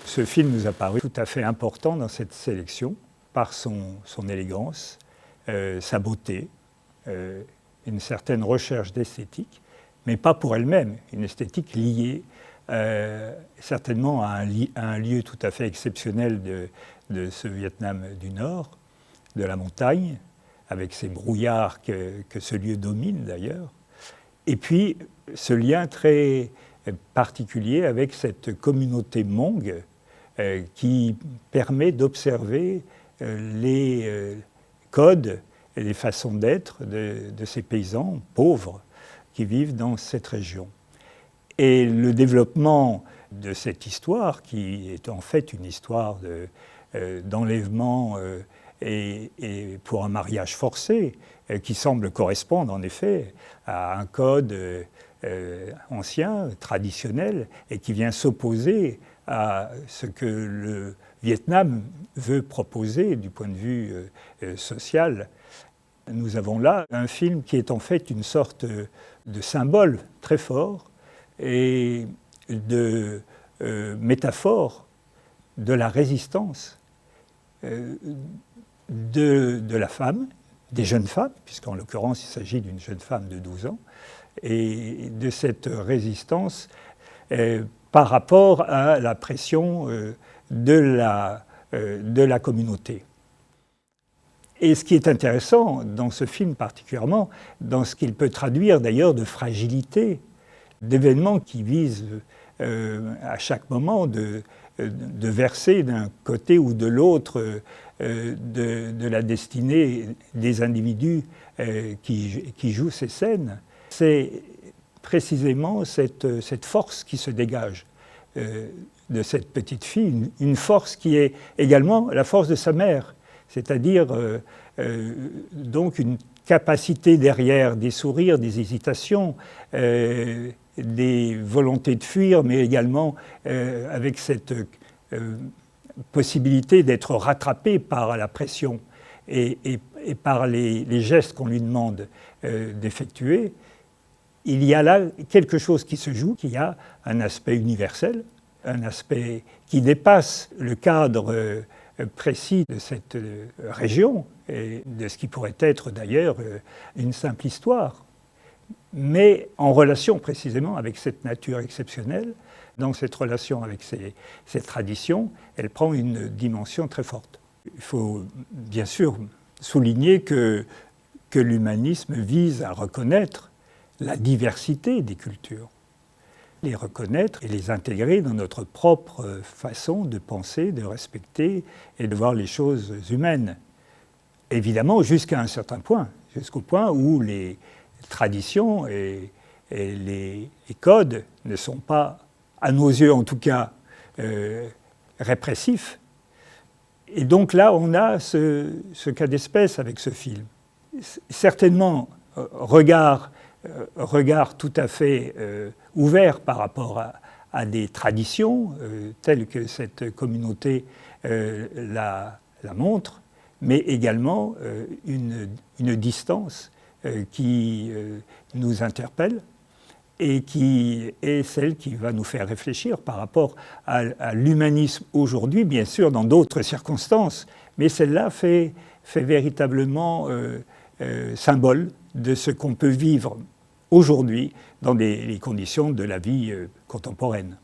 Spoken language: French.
Ce film nous a paru tout à fait important dans cette sélection par son élégance, sa beauté, une certaine recherche d'esthétique, mais pas pour elle-même, une esthétique liée certainement à un lieu tout à fait exceptionnel de ce Vietnam du Nord, de la montagne, avec ces brouillards que ce lieu domine d'ailleurs, et puis ce lien très particulier avec cette communauté Hmong qui permet d'observer les codes et les façons d'être de ces paysans pauvres qui vivent dans cette région. Et le développement de cette histoire, qui est en fait une histoire d'enlèvement et pour un mariage forcé, qui semble correspondre en effet à un code ancien, traditionnel, et qui vient s'opposer à ce que le Vietnam veut proposer du point de vue social. Nous avons là un film qui est en fait une sorte de symbole très fort et de métaphore de la résistance de la femme, des jeunes femmes, puisqu'en l'occurrence il s'agit d'une jeune femme de 12 ans, et de cette résistance par rapport à la pression de la communauté. Et ce qui est intéressant dans ce film particulièrement, dans ce qu'il peut traduire d'ailleurs de fragilité, d'événements qui visent à chaque moment de verser d'un côté ou de l'autre de la destinée des individus qui jouent ces scènes, c'est précisément cette force qui se dégage de cette petite fille, une force qui est également la force de sa mère, c'est-à-dire donc une capacité derrière des sourires, des hésitations, des volontés de fuir, mais également avec cette possibilité d'être rattrapée par la pression et par les gestes qu'on lui demande d'effectuer. Il y a là quelque chose qui se joue, qui a un aspect universel, un aspect qui dépasse le cadre précis de cette région et de ce qui pourrait être d'ailleurs une simple histoire, mais en relation précisément avec cette nature exceptionnelle. Dans cette relation avec ces traditions, elle prend une dimension très forte. Il faut bien sûr souligner que l'humanisme vise à reconnaître la diversité des cultures, les reconnaître et les intégrer dans notre propre façon de penser, de respecter et de voir les choses humaines. Évidemment, jusqu'à un certain point, jusqu'au point où les traditions et les codes ne sont pas, à nos yeux en tout cas, répressifs. Et donc là, on a ce cas d'espèce avec ce film. Certainement, regard tout à fait ouvert par rapport à des traditions telles que cette communauté la montre, mais également une distance qui nous interpelle et qui est celle qui va nous faire réfléchir par rapport à l'humanisme aujourd'hui, bien sûr dans d'autres circonstances, mais celle-là fait véritablement symbole de ce qu'on peut vivre aujourd'hui dans les conditions de la vie contemporaine.